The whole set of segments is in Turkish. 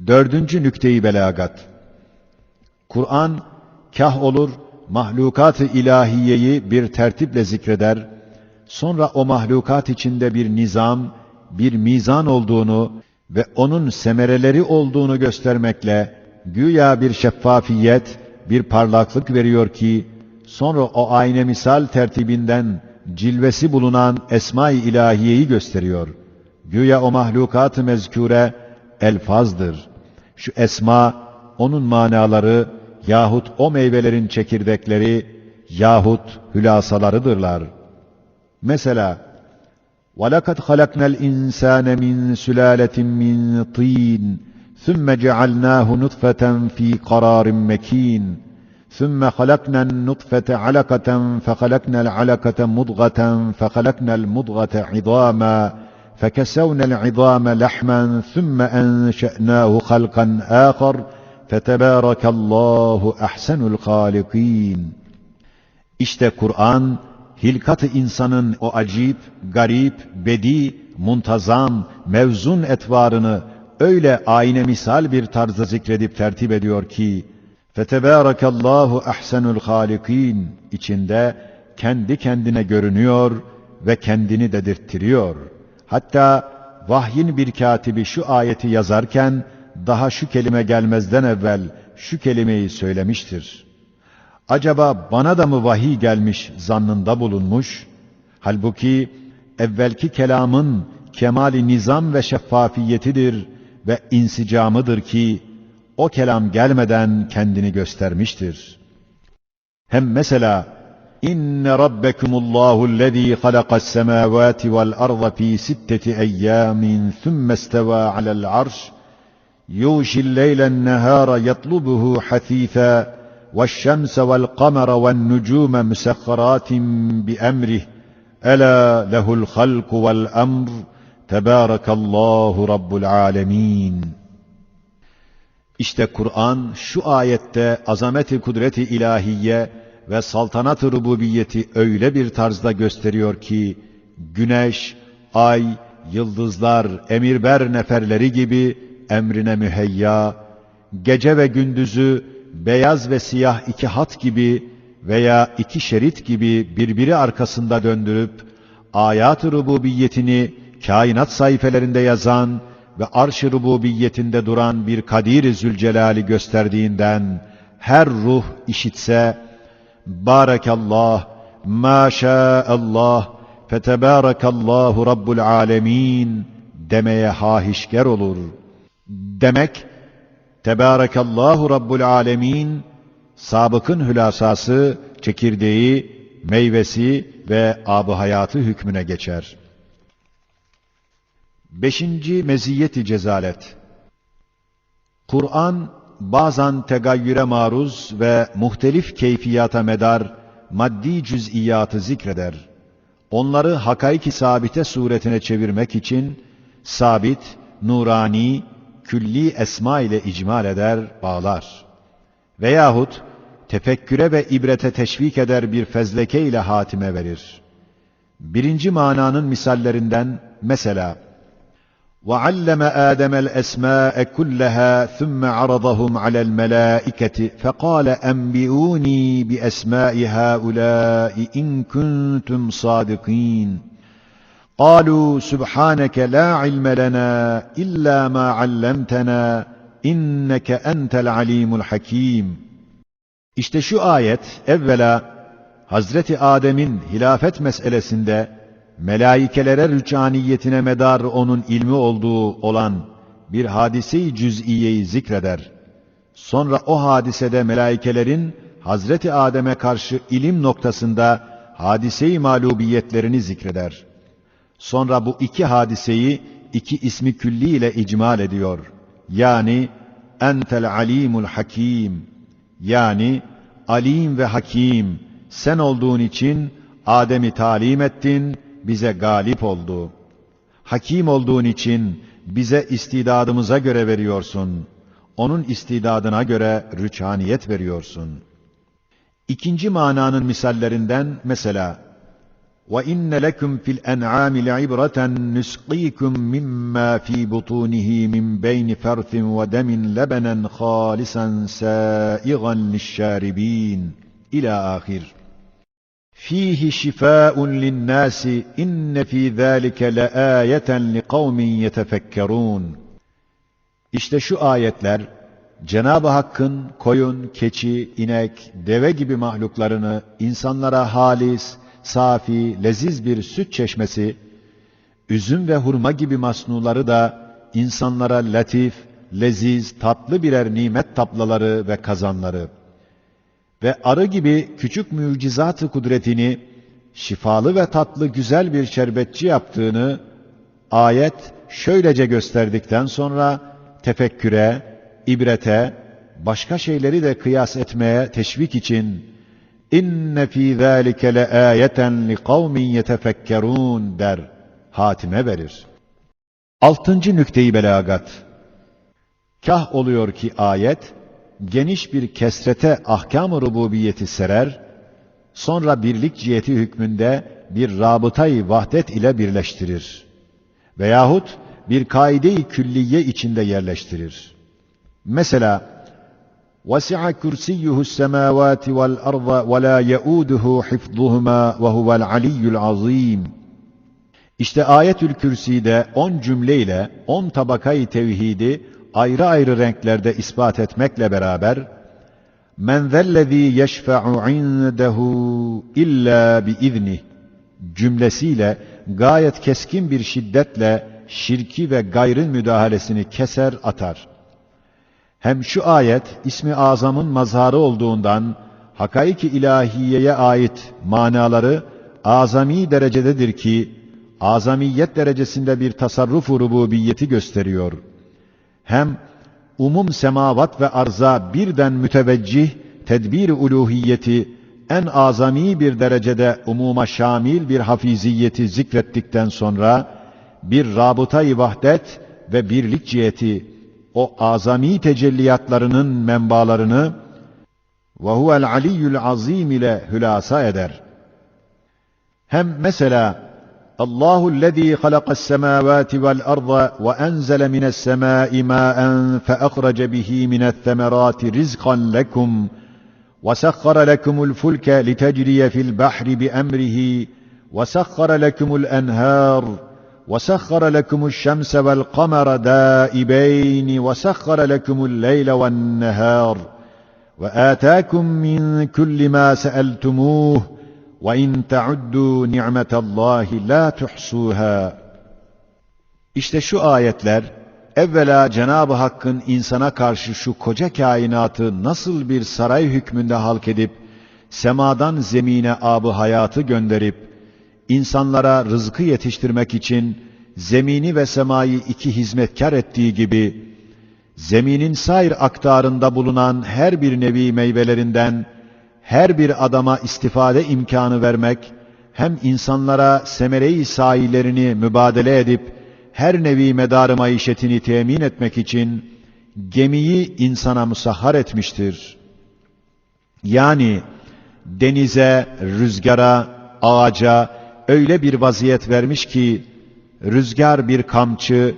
Dördüncü nükte-i belagat. Kur'an, kah olur, mahlukat-ı ilahiyeyi bir tertiple zikreder, sonra o mahlukat içinde bir nizam, bir mizan olduğunu ve onun semereleri olduğunu göstermekle, güya bir şeffafiyet, bir parlaklık veriyor ki, sonra o ayne misal tertibinden cilvesi bulunan esma-i ilahiyeyi gösteriyor. Güya o mahlukat-ı mezkûre, elfazdır. Şu esma, onun manaları yahut o meyvelerin çekirdekleri yahut hülasalarıdırlar. Mesela, وَلَقَدْ خَلَقْنَا الْاِنْسَانَ مِنْ سُلَالَةٍ مِنْ طِينٍ ثُمَّ جَعَلْنَاهُ نُطْفَةً فِي قَرَارٍ مَكِينٍ ثُمَّ خَلَقْنَا النُّطْفَةَ عَلَقَةً فَخَلَقْنَا الْعَلَقَةَ مُضْغَةً فَخَلَقْنَا الْمُضْغَةَ عِظَامًا فَكَسَوْنَا الْعِظَامَ لَحْمًا ثُمَّ أَنْشَأْنَاهُ خَلْقًا آخَرَ فَتَبَارَكَ اللّٰهُ أَحْسَنُ الْخَالِقِينَ. İşte Kur'an, hilkat-ı insanın o acip, garip, bedi, muntazam, mevzun etvarını öyle ayne misal bir tarzda zikredip tertip ediyor ki, فَتَبَارَكَ اللّٰهُ أَحْسَنُ الْخَالِقِينَ içinde kendi kendine görünüyor ve kendini dedirttiriyor. Hatta vahyin bir katibi şu ayeti yazarken, daha şu kelime gelmezden evvel şu kelimeyi söylemiştir. Acaba bana da mı vahiy gelmiş zannında bulunmuş? Halbuki evvelki kelamın kemali nizam ve şeffafiyetidir ve insicamıdır ki o kelam gelmeden kendini göstermiştir. Hem mesela İnne rabbekumullahü'llezî halaqas-semâvâti vel-arda fî sitteti eyyâmin thumme istevâ alel arş yuğşil-leylen-nehâra yatlubuhu hasîfâ وَالشَّمْسَ وَالْقَمَرَ وَالنُّجُومَ مُسَخَّرَاتٍ بِأَمْرِهِ أَلَا لَهُ الْخَلْقُ وَالْأَمْرُ تَبَارَكَ اللّٰهُ رَبُّ الْعَالَمِينَ. İşte Kur'an şu ayette azamet-i kudret-i ilahiye ve saltanat-ı rububiyeti öyle bir tarzda gösteriyor ki, güneş, ay, yıldızlar, emirber neferleri gibi emrine müheyya, gece ve gündüzü beyaz ve siyah iki hat gibi veya iki şerit gibi birbiri arkasında döndürüp, ayat-ı rububiyetini kainat sayfelerinde yazan ve arş-ı rububiyetinde duran bir Kadir-i Zülcelal'i gösterdiğinden, her ruh işitse, Bârekallah, Maşaallah, Fetebârekallahu Rabbul Âlemîn demeye hahişger olur. Demek, Tebârekallahu Rabbul Âlemîn, sabıkın hülasası, çekirdeği, meyvesi ve âb-ı hayatı hükmüne geçer. 5. Meziyet-i cezalet. Kur'an, bazen tegayyüre maruz ve muhtelif keyfiyata medar maddi cüz'iyatı zikreder. Onları hakaik-i sabite suretine çevirmek için, sabit, nurani, külli esma ile icmal eder, bağlar. Veyahut tefekküre ve ibrete teşvik eder bir fezleke ile hatime verir. Birinci mananın misallerinden mesela, وَعَلَّمَ آدَمَ الْأَسْمَاءَ كُلَّهَا ثُمَّ عَرَضَهُمْ عَلَى الْمَلَائِكَةِ فَقَالَ أَنْبِئُونِي بِأَسْمَاءِ هَؤُلَاءِ إِنْ كُنْتُمْ صَادِقِينَ قَالُوا سُبْحَانَكَ لَا عِلْمَ لَنَا إِلَّا مَا عَلَّمْتَنَا إِنَّكَ أَنْتَ الْعَلِيمُ الْحَكِيمُ. İşte şu ayet, evvela Hazreti Adem'in hilafet meselesinde melaikelere rüçhaniyetine medar onun ilmi olduğu olan bir hadise-i cüz'iyeyi zikreder. Sonra o hadisede melaikelerin Hazreti Adem'e karşı ilim noktasında hadise-i mağlubiyetlerini zikreder. Sonra bu iki hadiseyi iki ismi külli ile icmal ediyor. Yani entel alimul hakim, yani alim ve hakim, sen olduğun için Adem'i talim ettin, bize galip oldu. Hakim olduğun için bize istidadımıza göre veriyorsun. Onun istidadına göre rüçhaniyet veriyorsun. İkinci mananın misallerinden mesela, وَإِنَّ لَكُمْ فِي الْأَنْعَامِ لَعِبْرَةً نُسْقِيكُم مِّمَّا فِي بُطُونِهِ مِن بَيْنِ فَرْثٍ وَدَمٍ لَبَنًا خَالِصًا سَائِغًا لِلشَّارِبِينَ إلى آخر. فِيهِ شِفَاءٌ لِلنَّاسِ إِنَّ فِي ذَٰلِكَ لَآيَةً لِقَوْمٍ يَتَفَكَّرُونَ. İşte şu ayetler, Cenab-ı Hakk'ın koyun, keçi, inek, deve gibi mahluklarını insanlara halis, safi, leziz bir süt çeşmesi, üzüm ve hurma gibi masnuları da insanlara latif, leziz, tatlı birer nimet taplaları ve kazanları ve arı gibi küçük mucizat-ı kudretini şifalı ve tatlı güzel bir şerbetçi yaptığını ayet şöylece gösterdikten sonra tefekküre, ibrete, başka şeyleri de kıyas etmeye teşvik için İnne fî zâlike leâyeten liqavmin yetefekkerûn der, hatime verir. 6. nükte-i belagat. Kah oluyor ki ayet, geniş bir kesrete ahkâm-ı rububiyeti serer, sonra birlik ciheti hükmünde bir rabıtayı vahdet ile birleştirir. Veyahut bir kaide-i külliye içinde yerleştirir. Mesela, وَسِعَ كُرْسِيُّهُ السَّمَاوَاتِ وَالْأَرْضَ وَلَا يَؤُودُهُ حِفْظُهُمَا وَهُوَ الْعَلِيُّ الْعَظِيمُ. İşte Ayetül Kürsi'de 10 cümleyle 10 tabakayı tevhidi ayrı ayrı renklerde ispat etmekle beraber مَنْ ذَا الَّذ۪ي يَشْفَعُ عِنْدَهُ اِلَّا بِإِذْنِهِ cümlesiyle gayet keskin bir şiddetle şirki ve gayrın müdahalesini keser atar. Hem şu ayet ismi azamın mazharı olduğundan hakaik-i ilahiyeye ait manaları azami derecededir ki azamiyet derecesinde bir tasarruf-u rububiyeti gösteriyor. Hem umum semavat ve arza birden müteveccih tedbir-i uluhiyeti en azami bir derecede umuma şamil bir hafiziyeti zikrettikten sonra bir rabıta-i vahdet ve birlik ciheti o azami tecelliyatlarının menbalarını ve huvel aliyyul azim ile hülasa eder. Hem mesela Allahu'llezî halaqas-semâvâti vel-arda ve enzele mines-semâi mâen feakhrace bihi mine's-semerâti rizqan lekum ve sahhara lekumul fulke litecriye fil bahri bi'emrihi ve sahhara lekumul enhâr وَسَخَّرَ لَكُمُ الشَّمْسَ وَالْقَمَرَ دَائِبَيْنِ وَسَخَّرَ لَكُمُ اللَّيْلَ وَالنَّهَارَ وَآتَاكُمْ مِنْ كُلِّ مَا سَأَلْتُمُوهُ وَإِنْ تَعُدُّوا نِعْمَةَ اللّٰهِ لَا تُحْصُوهَا. İşte şu ayetler, evvela Cenab-ı Hakk'ın insana karşı şu koca kainatı nasıl bir saray hükmünde halk edip, semadan zemine ab-ı hayatı gönderip, İnsanlara rızkı yetiştirmek için zemini ve semayı iki hizmetkar ettiği gibi, zeminin sair aktarında bulunan her bir nevi meyvelerinden her bir adama istifade imkanı vermek, hem insanlara semere-i sahilerini mübadele edip her nevi medar-ı maişetini temin etmek için gemiyi insana musahhar etmiştir. Yani denize, rüzgara, ağaca öyle bir vaziyet vermiş ki, rüzgar bir kamçı,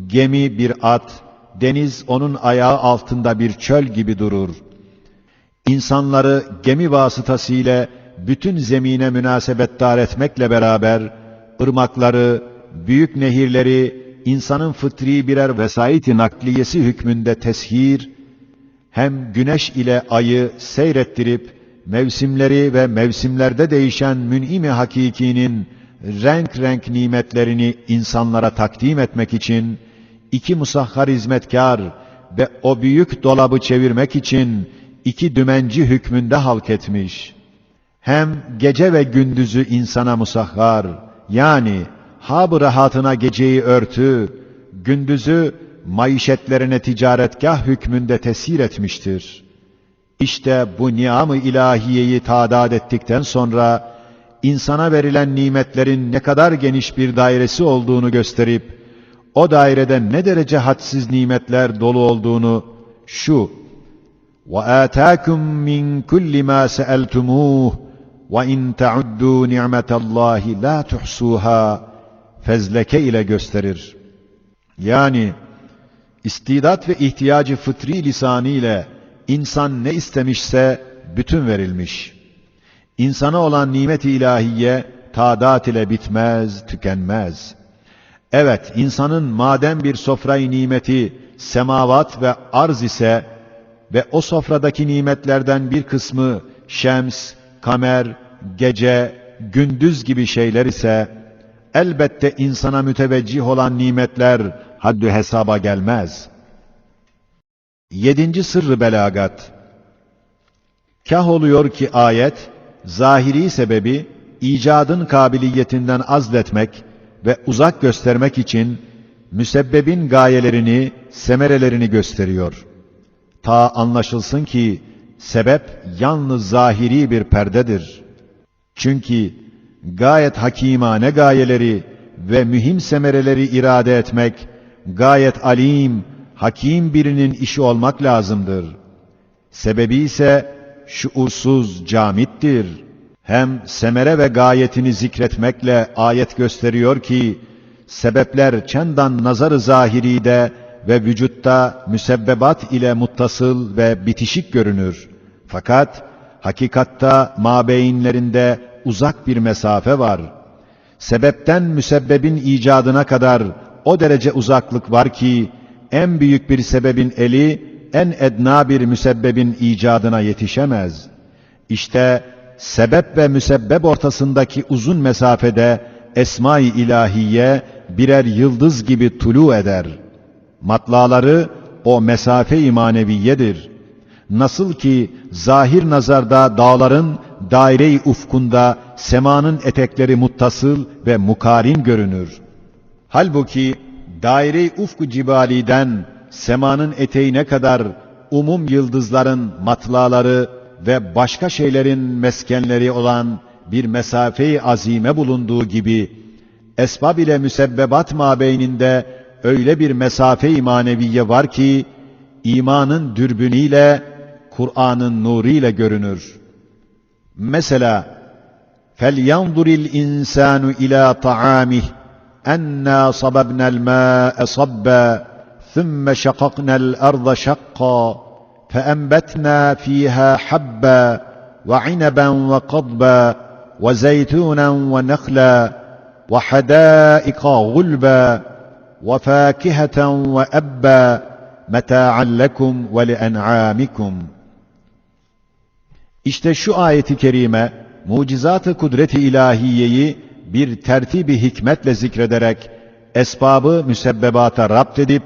gemi bir at, deniz onun ayağı altında bir çöl gibi durur. İnsanları gemi vasıtasıyla bütün zemine münasebetdar etmekle beraber, ırmakları, büyük nehirleri, insanın fıtri birer vesait-i nakliyesi hükmünde teshir, hem güneş ile ayı seyrettirip, mevsimleri ve mevsimlerde değişen mün'im-i hakikinin renk renk nimetlerini insanlara takdim etmek için iki musahhar hizmetkar ve o büyük dolabı çevirmek için iki dümenci hükmünde halk etmiş. Hem gece ve gündüzü insana musahhar, yani hab-ı rahatına geceyi örtü, gündüzü maişetlerine ticaretgah hükmünde tesir etmiştir. İşte bu niam-ı ilahiyeyi tadat ettikten sonra, insana verilen nimetlerin ne kadar geniş bir dairesi olduğunu gösterip, o dairede ne derece hadsiz nimetler dolu olduğunu, şu, وَآتَاكُمْ مِنْ كُلِّ مَا سَأَلْتُمُوهُ وَاِنْ تَعُدُّوا نِعْمَةَ اللّٰهِ لَا تُحْصُوهَا fezleke ile gösterir. Yani istidat ve ihtiyacı fıtri lisanı ile insan ne istemişse bütün verilmiş. İnsana olan nimet-i ilahiye tadat ile bitmez, tükenmez. Evet, insanın madem bir sofrayı nimeti semavat ve arz ise ve o sofradaki nimetlerden bir kısmı şems, kamer, gece, gündüz gibi şeyler ise elbette insana müteveccih olan nimetler haddü hesaba gelmez. 7. Sırrı belagat. Kah oluyor ki ayet, zahiri sebebi icadın kabiliyetinden azletmek ve uzak göstermek için müsebbebin gayelerini, semerelerini gösteriyor. Ta anlaşılsın ki sebep yalnız zahiri bir perdedir. Çünkü gayet hakimane gayeleri ve mühim semereleri irade etmek, gayet alim, hakim birinin işi olmak lazımdır. Sebebi ise şuursuz, camittir. Hem semere ve gayetini zikretmekle ayet gösteriyor ki, sebepler çendan nazar-ı zahiride ve vücutta müsebbebat ile muttasıl ve bitişik görünür. Fakat hakikatta mabeyinlerinde uzak bir mesafe var. Sebepten müsebbebin icadına kadar o derece uzaklık var ki, en büyük bir sebebin eli, en edna bir müsebbebin icadına yetişemez. İşte sebep ve müsebbep ortasındaki uzun mesafede Esma-i İlahiye birer yıldız gibi tulu eder. Matlaları o mesafe-i maneviyedir. Nasıl ki zahir nazarda dağların daire-i ufkunda semanın etekleri muttasıl ve mukarin görünür. Halbuki daire-i ufku cibaliden semanın eteğine kadar umum yıldızların matlaları ve başka şeylerin meskenleri olan bir mesafe-i azime bulunduğu gibi, esbab ile müsebbebat mabeyninde öyle bir mesafe-i maneviye var ki, imanın dürbünüyle, Kur'an'ın nuruyla görünür. Mesela, فَلْيَنْظُرِ الْاِنْسَانُ اِلَى طَعَامِهِ اَنَّا صَبَبْنَا الْمَاءَ صَبًّا ثُمَّ شَقَقْنَا الْأَرْضَ شَقًّا فَأَنْبَتْنَا فِيهَا حَبًّا وَعِنَبًا وَقَضْبًا وَزَيْتُونًا وَنَخْلًا وَحَدَائِقَ غُلْبًا وَفَاكِهَةً وَأَبًّا مَتَاعًا لَكُمْ وَلِأَنْعَامِكُمْ. İşte şu ayeti kerime, mucizat-ı kudret-i ilahiyeyi bir tertib-i hikmetle zikrederek, esbabı müsebbebata rapt edip,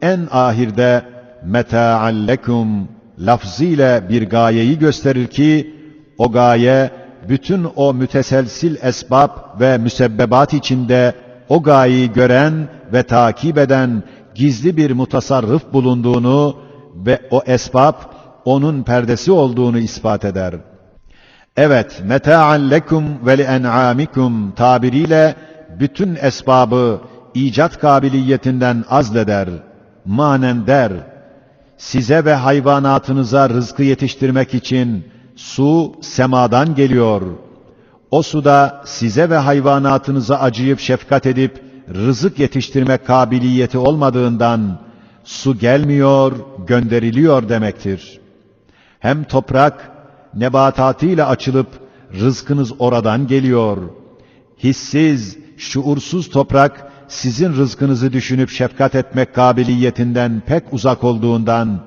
en ahirde meta'an lekum lafzıyla bir gayeyi gösterir ki, o gaye, bütün o müteselsil esbab ve müsebbebat içinde, o gayeyi gören ve takip eden gizli bir mutasarrıf bulunduğunu ve o esbab, onun perdesi olduğunu ispat eder. Evet, meta'an lekum ve li'en'amikum tabiriyle bütün esbabı icat kabiliyetinden azleder, manen der. Size ve hayvanatınıza rızkı yetiştirmek için su semadan geliyor. O suda size ve hayvanatınıza acıyıp şefkat edip rızık yetiştirme kabiliyeti olmadığından su gelmiyor, gönderiliyor demektir. Hem toprak nebatatıyla açılıp rızkınız oradan geliyor. Hissiz, şuursuz toprak sizin rızkınızı düşünüp şefkat etmek kabiliyetinden pek uzak olduğundan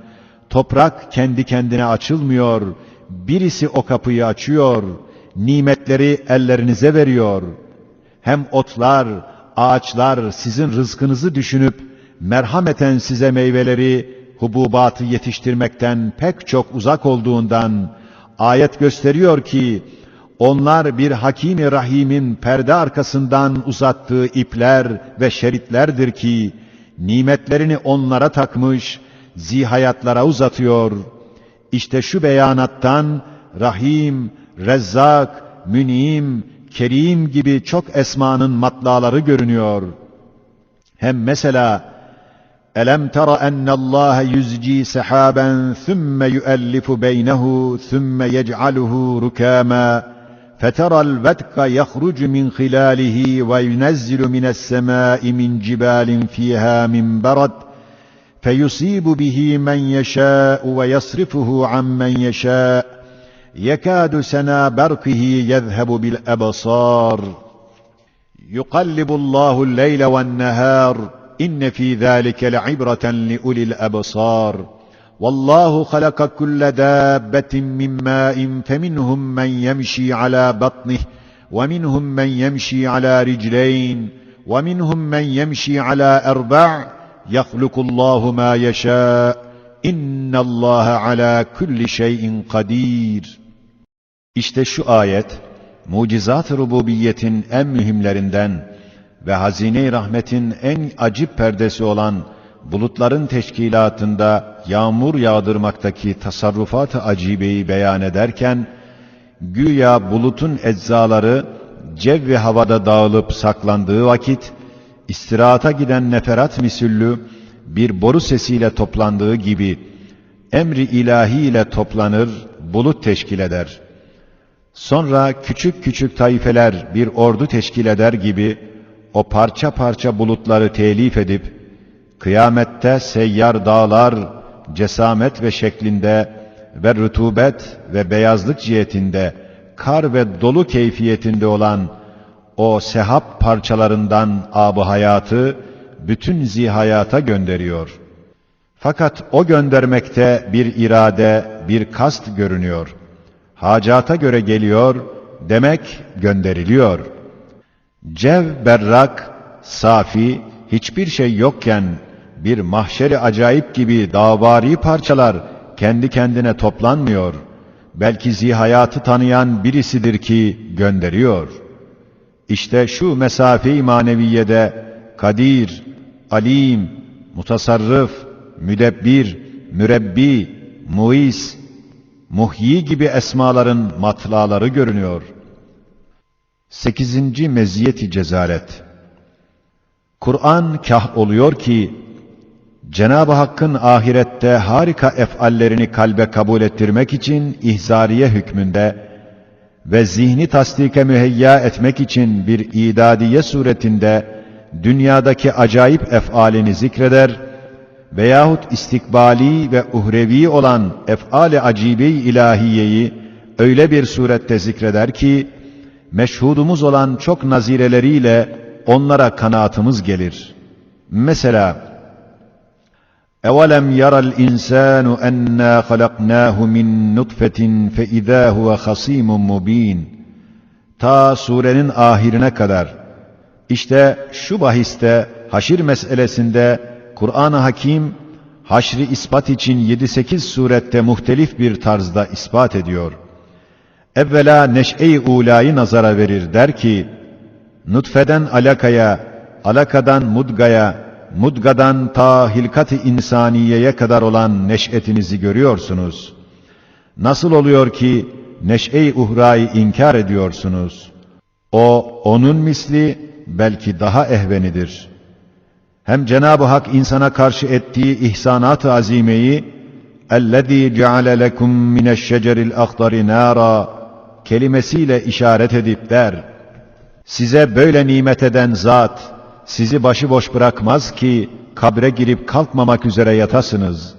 toprak kendi kendine açılmıyor. Birisi o kapıyı açıyor, nimetleri ellerinize veriyor. Hem otlar, ağaçlar sizin rızkınızı düşünüp merhameten size meyveleri, hububatı yetiştirmekten pek çok uzak olduğundan ayet gösteriyor ki onlar bir Hakim-i Rahim'in perde arkasından uzattığı ipler ve şeritlerdir ki nimetlerini onlara takmış, zihayatlara uzatıyor. İşte şu beyanattan Rahim, Rezzak, Münim, Kerim gibi çok esmanın matlaları görünüyor. Hem mesela أَلَمْ تَرَ أَنَّ اللّٰهَ يُزْجِي سَحَابًا ثُمَّ يُؤَلِّفُ بَيْنَهُ ثُمَّ يَجْعَلُهُ رُكَامًا فَتَرَى الْوَدْقَ يَخْرُجُ مِنْ خِلَالِهِ وَيُنَزِّلُ مِنَ السَّمَاءِ مِنْ جِبَالٍ فِيهَا مِنْ بَرَدٍ فَيُصِيبُ بِهِ مَنْ يَشَاءُ وَيَصْرِفُهُ عَمَّنْ يَشَاءُ يَكَادُ سَنَا بَرْقِهِ يَذْهَبُ بِالْأَبْصَارِ يُقَلِّبُ اللّٰهُ اللَّيْلَ وَالنَّهَارَ إِنَّ فِي ذَٰلِكَ لَعِبْرَةً لِأُولِي الْأَبْصَارِ وَاللّٰهُ خَلَقَ كُلَّ دَابَّةٍ مِّن مَّاءٍ فَمِنْهُم مَّن يَمْشِي عَلَىٰ بَطْنِهِ وَمِنْهُم مَّن يَمْشِي عَلَىٰ رِجْلَيْنِ وَمِنْهُم مَّن يَمْشِي عَلَىٰ أَرْبَعٍ يَخْلُقُ اللّٰهُ مَا يَشَاءُ إِنَّ اللّٰهَ عَلَىٰ كُلِّ شَيْءٍ قَدِيرٌ. İşte şu ayet, mucizat-ı rububiyetin en mühimlerinden ve hazine-i rahmetin en acip perdesi olan bulutların teşkilatında yağmur yağdırmaktaki tasarrufat-ı acibeyi beyan ederken, güya bulutun eczaları cevvi havada dağılıp saklandığı vakit, istirahata giden neferat misüllü bir boru sesiyle toplandığı gibi, emri ilahi ile toplanır, bulut teşkil eder. Sonra küçük küçük taifeler bir ordu teşkil eder gibi, o parça parça bulutları telif edip, kıyamette seyyar dağlar, cesamet ve şeklinde ve rutubet ve beyazlık cihetinde, kar ve dolu keyfiyetinde olan o sehap parçalarından ab-ı hayatı bütün zihayata gönderiyor. Fakat o göndermekte bir irade, bir kast görünüyor. Hacata göre geliyor, demek gönderiliyor. Cev berrak, safi, hiçbir şey yokken bir mahşeri acayip gibi davari parçalar kendi kendine toplanmıyor. Belki zihayatı tanıyan birisidir ki gönderiyor. İşte şu mesafe-i maneviyede Kadir, Alim, Mutasarrıf, Müdebbir, Mürebbi, Muis, Muhyi gibi esmaların matlaları görünüyor. 8. Meziyet-i Cezalet. Kur'an kah oluyor ki, Cenab-ı Hakk'ın ahirette harika efallerini kalbe kabul ettirmek için ihzariye hükmünde ve zihni tasdike müheyya etmek için bir idadiye suretinde dünyadaki acayip efalini zikreder veyahut istikbali ve uhrevi olan ef'al-i acibe-i ilahiyeyi öyle bir surette zikreder ki, meşhudumuz olan çok nazireleriyle onlara kanaatımız gelir. Mesela, اَوَلَمْ يَرَ الْاِنْسَانُ اَنَّا خَلَقْنَاهُ مِنْ نُطْفَةٍ فَاِذَا هُوَ خَصِيمٌ مُب۪ينٌ. Ta surenin ahirine kadar. İşte şu bahiste, haşir meselesinde Kur'an-ı Hakim, haşri ispat için 7-8 surette muhtelif bir tarzda ispat ediyor. Evvela neş'e-i ulayı nazara verir, der ki, nutfeden alakaya, alakadan mudgaya, mudgadan ta hilkat-ı insaniyeye kadar olan neş'etinizi görüyorsunuz. Nasıl oluyor ki neş'e-i uhrayı inkar ediyorsunuz? O, onun misli, belki daha ehvenidir. Hem Cenab-ı Hak insana karşı ettiği ihsanat-ı azimeyi, اَلَّذ۪ي جَعَلَ لَكُمْ مِنَ الشَّجَرِ الْاَخْضَرِ نَارًا kelimesiyle işaret edip der, size böyle nimet eden zat, sizi başıboş bırakmaz ki, kabre girip kalkmamak üzere yatasınız.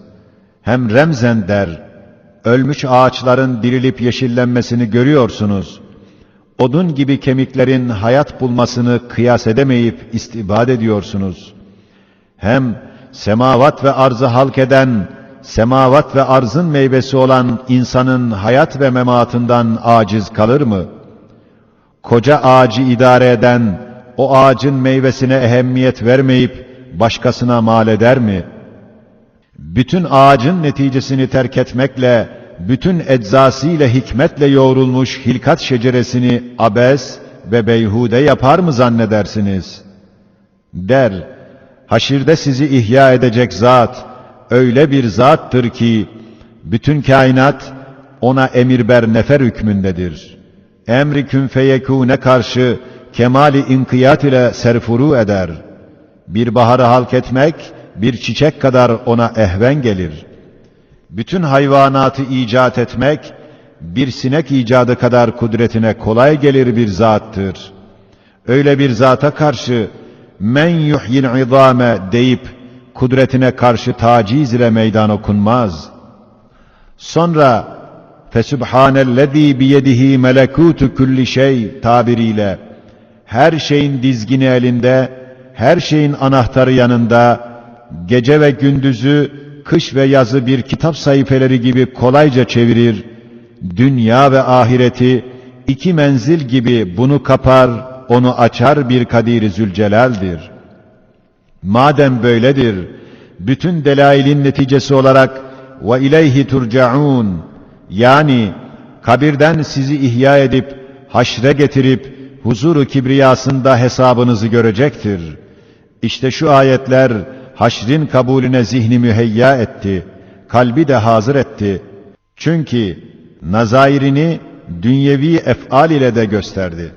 Hem remzen der, ölmüş ağaçların dirilip yeşillenmesini görüyorsunuz. Odun gibi kemiklerin hayat bulmasını kıyas edemeyip istibad ediyorsunuz. Hem semavat ve arzı halk eden, semavat ve arzın meyvesi olan insanın hayat ve mematından aciz kalır mı? Koca ağacı idare eden, o ağacın meyvesine ehemmiyet vermeyip başkasına mal eder mi? Bütün ağacın neticesini terk etmekle, bütün eczasıyla hikmetle yoğrulmuş hilkat şeceresini abes ve beyhude yapar mı zannedersiniz? Der, haşirde sizi ihya edecek zat, öyle bir zattır ki, bütün kainat ona emirber nefer hükmündedir. Emri kün feyekûne karşı kemali inkiyat ile serfuru eder. Bir baharı halk etmek, bir çiçek kadar ona ehven gelir. Bütün hayvanatı icat etmek, bir sinek icadı kadar kudretine kolay gelir bir zattır. Öyle bir zata karşı men yuhyil izame deyip kudretine karşı taciz ile meydan okunmaz. Sonra fesubhanellezî biyedihi melekûtu kulli şey tabiriyle her şeyin dizgini elinde, her şeyin anahtarı yanında, gece ve gündüzü, kış ve yazı bir kitap sayfeleri gibi kolayca çevirir, dünya ve ahireti iki menzil gibi bunu kapar, onu açar bir Kadir-i Zülcelal'dir. Madem böyledir, bütün delailin neticesi olarak ve ileyhi turcaun, yani kabirden sizi ihya edip haşre getirip huzuru kibriyasında hesabınızı görecektir. İşte şu ayetler haşrin kabulüne zihni müheyya etti, kalbi de hazır etti. Çünkü nazairini dünyevi ef'al ile de gösterdi.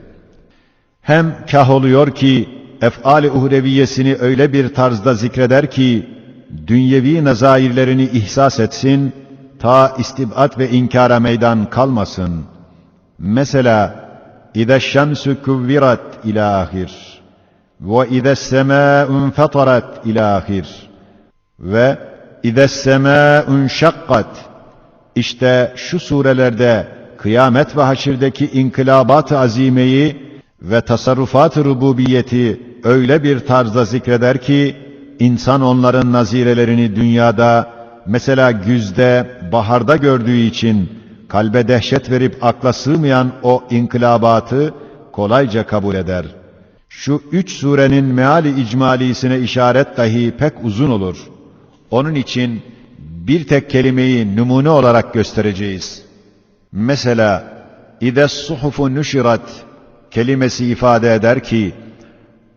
Hem kah oluyor ki ef'al-i uhreviyesini öyle bir tarzda zikreder ki dünyevi nazairlerini ihsas etsin, ta istib'at ve inkara meydan kalmasın. Mesela İza şemsu kuvvirat ila ahir ve iza semâ'un fatarat ila ahir ve iza semâ'un şakkat. İşte şu surelerde kıyamet ve haşirdeki inkılabat-ı azimeyi ve tasarrufat-ı rububiyeti öyle bir tarzda zikreder ki insan onların nazirelerini dünyada, mesela güzde, baharda gördüğü için kalbe dehşet verip akla sığmayan o inkılabatı kolayca kabul eder. Şu 3 surenin meali icmalisine işaret dahi pek uzun olur. Onun için bir tek kelimeyi numune olarak göstereceğiz. Mesela İdes suhufu nüşirat kelimesi ifade eder ki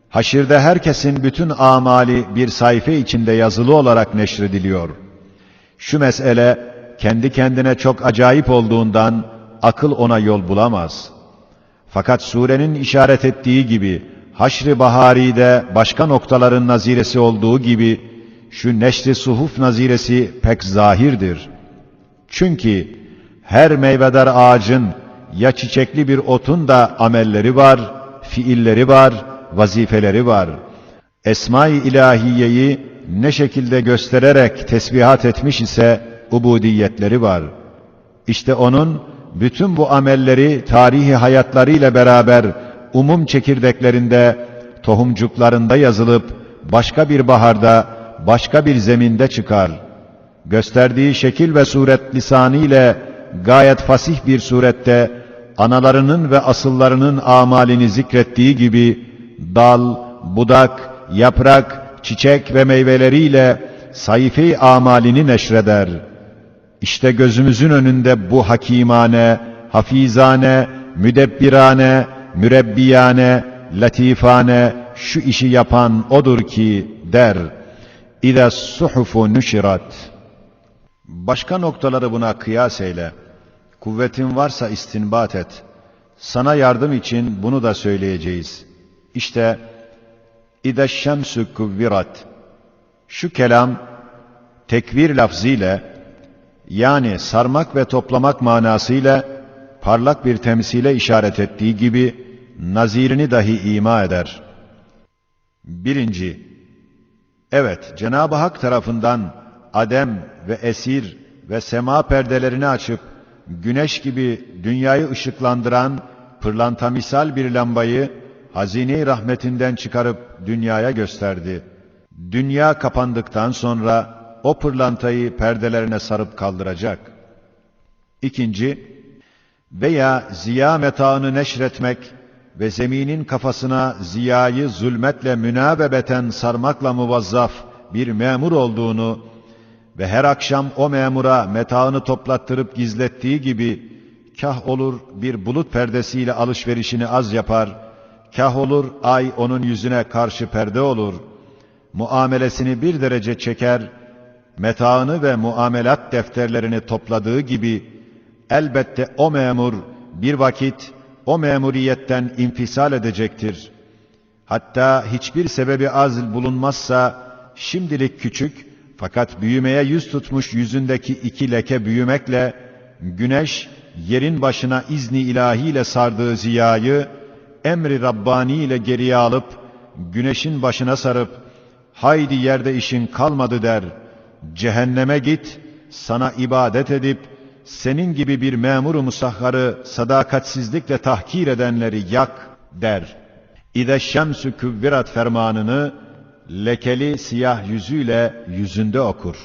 haşirde herkesin bütün amali bir sayfa içinde yazılı olarak neşrediliyor. Şu mesele kendi kendine çok acayip olduğundan akıl ona yol bulamaz. Fakat surenin işaret ettiği gibi Haşr-ı Bahari'de başka noktaların naziresi olduğu gibi şu neşr-i suhuf naziresi pek zahirdir. Çünkü her meyvedar ağacın ya çiçekli bir otun da amelleri var, fiilleri var, vazifeleri var. Esma-i ilahiyeyi ne şekilde göstererek tesbihat etmiş ise ubudiyetleri var. İşte onun bütün bu amelleri tarihi hayatlarıyla beraber umum çekirdeklerinde, tohumcuklarında yazılıp başka bir baharda, başka bir zeminde çıkar. Gösterdiği şekil ve suret lisanıyla gayet fasih bir surette analarının ve asıllarının amalini zikrettiği gibi dal, budak, yaprak, çiçek ve meyveleriyle sayfe-i amalini neşreder. İşte gözümüzün önünde bu hakimane, hafizane, müdebbirane, mürebbiyane, latifane şu işi yapan odur ki der. İza suhufu nüşirat. Başka noktaları buna kıyas eyle. Kuvvetin varsa istinbat et. Sana yardım için bunu da söyleyeceğiz. İşte İza şemsu kuvvirat. Şu kelam tekvir lafzıyla, yani sarmak ve toplamak manasıyla parlak bir temsile işaret ettiği gibi nazirini dahi ima eder. 1. Evet, Cenab-ı Hak tarafından adem ve esir ve sema perdelerini açıp güneş gibi dünyayı ışıklandıran pırlanta misal bir lambayı hazine-i rahmetinden çıkarıp dünyaya gösterdi. Dünya kapandıktan sonra o pırlantayı perdelerine sarıp kaldıracak. 2. Veya ziya metaını neşretmek ve zeminin kafasına ziyayı zulmetle münabebeten sarmakla muvazzaf bir memur olduğunu ve her akşam o memura metaını toplattırıp gizlettiği gibi kah olur bir bulut perdesiyle alışverişini az yapar, kah olur ay onun yüzüne karşı perde olur, muamelesini bir derece çeker, metaını ve muamelat defterlerini topladığı gibi elbette o memur bir vakit o memuriyetten infisal edecektir. Hatta hiçbir sebebi azl bulunmazsa şimdilik küçük fakat büyümeye yüz tutmuş yüzündeki 2 leke büyümekle güneş yerin başına izni ilahiyle sardığı ziyayı, emri Rabbani ile geriye alıp, güneşin başına sarıp, haydi yerde işin kalmadı der, cehenneme git, sana ibadet edip, senin gibi bir memuru musahharı sadakatsizlikle tahkir edenleri yak der. İde şemsü küvvirat fermanını lekeli siyah yüzüyle yüzünde okur.